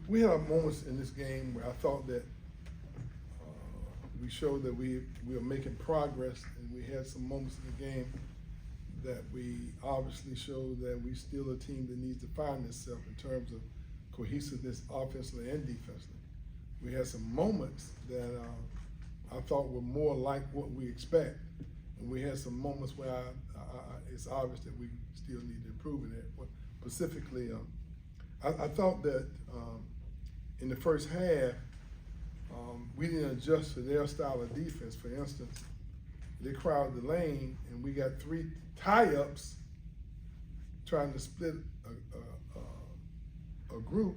We had our moments in this game where I thought that we showed that we were making progress, and we had some moments in the game that we obviously showed that we still a team that needs to find itself in terms of cohesiveness offensively and defensively. We had some moments that I thought were more like what we expect, and we had some moments where it's obvious that we still need to improve in it. Specifically, I thought that in the first half, we didn't adjust to their style of defense. For instance, they crowded the lane, and we got 3 tie-ups trying to split a group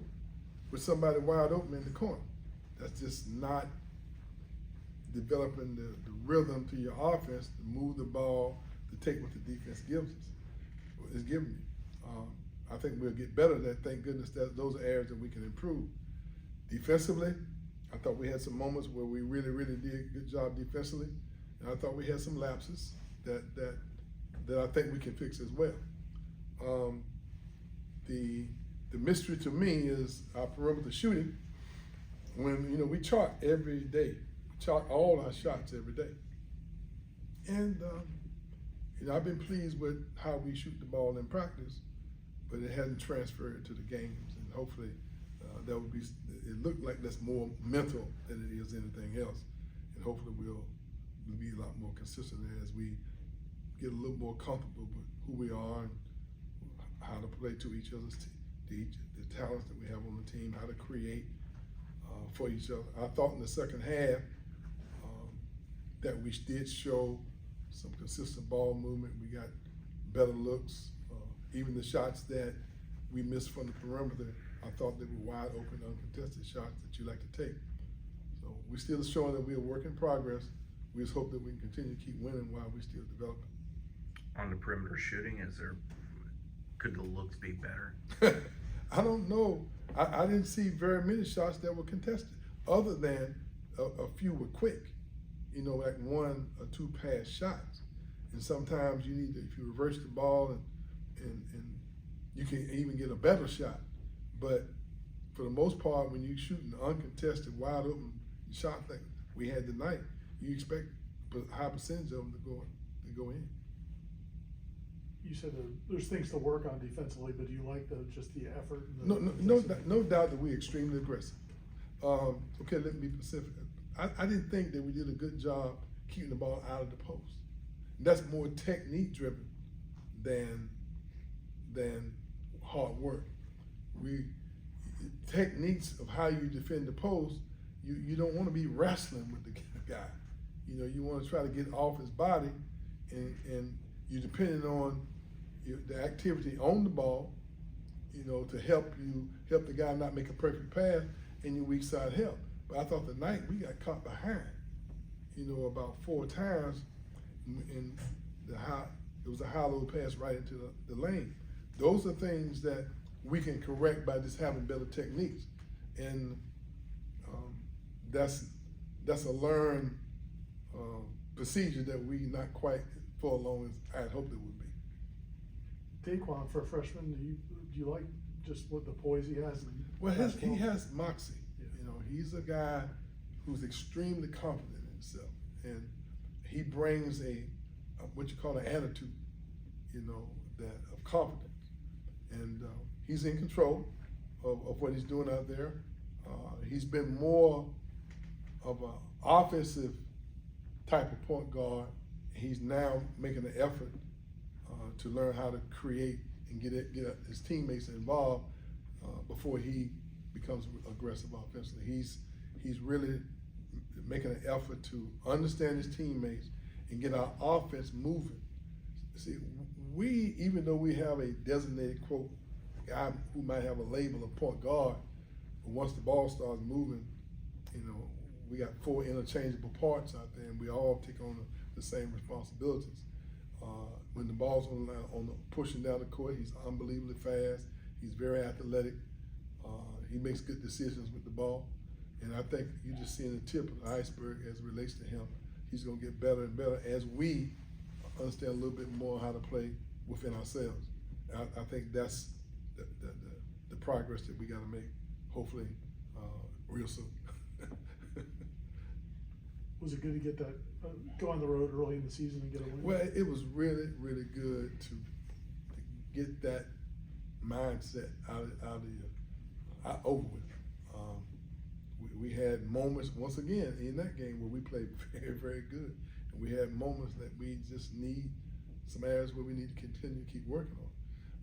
with somebody wide open in the corner. That's just not developing the rhythm to your offense to move the ball, to take what the defense gives us, is giving you. I think we'll get better at that. Thank goodness that those are areas that we can improve. Defensively, I thought we had some moments where we really, really did a good job defensively, and I thought we had some lapses that I think we can fix as well. The mystery to me is our perimeter shooting. When we chart every day, we chart all our shots every day, and I've been pleased with how we shoot the ball in practice, but it hasn't transferred to the games, and hopefully that would be. It looked like that's more mental than it is anything else, and hopefully we'll be a lot more consistent as we get a little more comfortable with who we are and how to play to each other's the talents that we have on the team, how to create for each other. I thought in the second half that we did show some consistent ball movement. We got better looks. Even the shots that we missed from the perimeter, I thought they were wide open, uncontested shots that you like to take. So we're still showing that we're a work in progress. We just hope that we can continue to keep winning while we're still developing. On the perimeter shooting, could the looks be better? I don't know. I didn't see very many shots that were contested, other than a few were quick, like 1 or 2 pass shots. And sometimes you need to, if you reverse the ball and you can even get a better shot. But for the most part, when you shoot an uncontested, wide open shot like we had tonight, you expect a high percentage of them to go in. You said there's things to work on defensively, but do you like just the effort? No doubt that we're extremely aggressive. Okay, let me be specific. I didn't think that we did a good job keeping the ball out of the post. That's more technique driven than hard work. Techniques of how you defend the post, you don't want to be wrestling with the guy. You want to try to get off his body, and you're depending on the activity on the ball, to help the guy not make a perfect pass and your weak side help. But I thought tonight we got caught behind, about 4 times, and it was a high-low pass right into the lane. Those are things that we can correct by just having better techniques, and that's a learned procedure that we not quite far along as I had hoped it would be. Daquan, for a freshman, do you like just what the poise he has? Well, he has moxie. Yeah. He's a guy who's extremely confident in himself, and he brings what you call an attitude, of confidence, and he's in control of what he's doing out there. He's been more of an offensive type of point guard. He's now making an effort to learn how to create and get his teammates involved before he becomes aggressive offensively. He's really making an effort to understand his teammates and get our offense moving. See, even though we have a designated, quote, guy who might have a label of point guard, but once the ball starts moving, we got 4 interchangeable parts out there, and we all take on the same responsibilities. When the ball's on pushing down the court, he's unbelievably fast. He's very athletic. He makes good decisions with the ball, and I think you're just seeing the tip of the iceberg as it relates to him. He's going to get better and better as we understand a little bit more how to play within ourselves. I think that's the progress that we got to make hopefully real soon. Was it good to get that, go on the road early in the season and get a win? Well, it was really, really good to get that mindset over with. We had moments, once again, in that game where we played very, very good. And we had moments that we just need some areas where we need to continue to keep working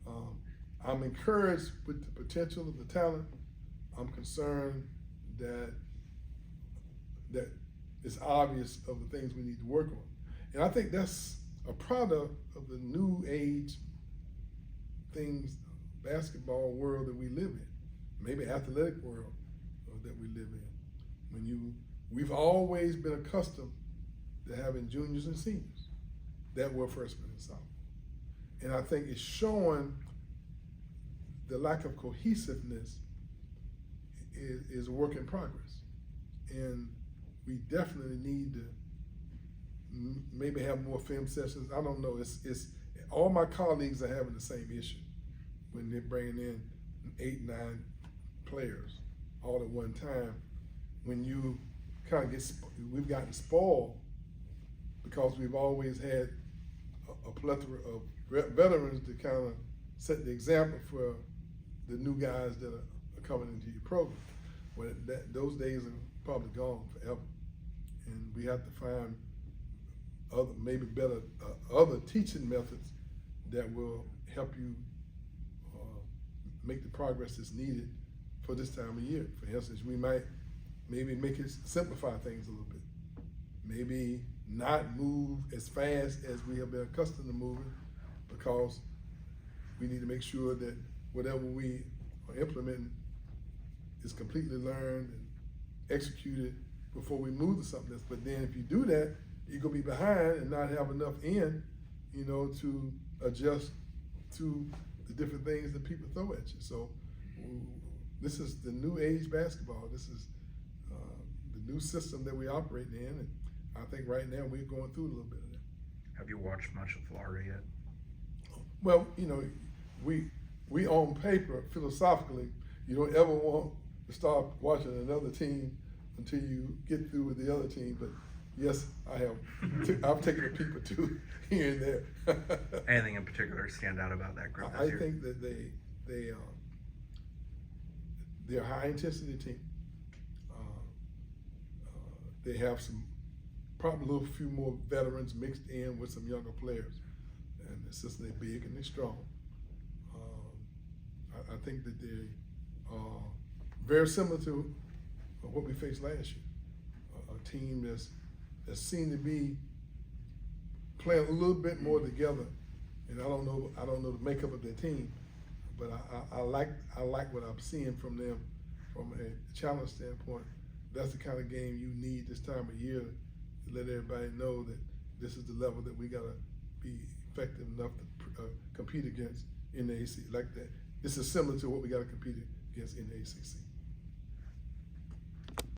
on. I'm encouraged with the potential of the talent. I'm concerned that it's obvious of the things we need to work on. And I think that's a product of the new age things, basketball world that we live in, maybe athletic world that we live in. We've always been accustomed to having juniors and seniors that were freshmen and sophomores. And I think it's showing the lack of cohesiveness is a work in progress. And we definitely need to maybe have more film sessions. I don't know, it's all my colleagues are having the same issue when they're bringing in 8, 9 players all at one time. When you kind of we've gotten spoiled because we've always had a plethora of veterans to kind of set the example for the new guys that are coming into your program. Well, those days are probably gone forever. And we have to find maybe better other teaching methods that will help you make the progress that's needed for this time of year. For instance, we might maybe simplify things a little bit. Maybe not move as fast as we have been accustomed to moving, because we need to make sure that whatever we are implementing is completely learned and executed before we move to something else. But then if you do that, you're gonna be behind and not have enough to adjust to the different things that people throw at you. So this is the new age basketball. This is the new system that we operate in, and I think right now we're going through a little bit of that. Have you watched much of Florida yet? Well, we on paper, philosophically, you don't ever want to start watching another team until you get through with the other team. But yes, I have. I've taken a peep or two here and there. Anything in particular stand out about that group? I think that they're a high intensity team. They have probably a little few more veterans mixed in with some younger players, and it's just they're big and they're strong. I think that they are very similar to what we faced last year. A team that seemed to be playing a little bit more together. And I don't know the makeup of their team, but I like what I'm seeing from them from a challenge standpoint. That's the kind of game you need this time of year to let everybody know that this is the level that we gotta be effective enough to compete against in the ACC. Like that, this is similar to what we gotta compete against in the ACC.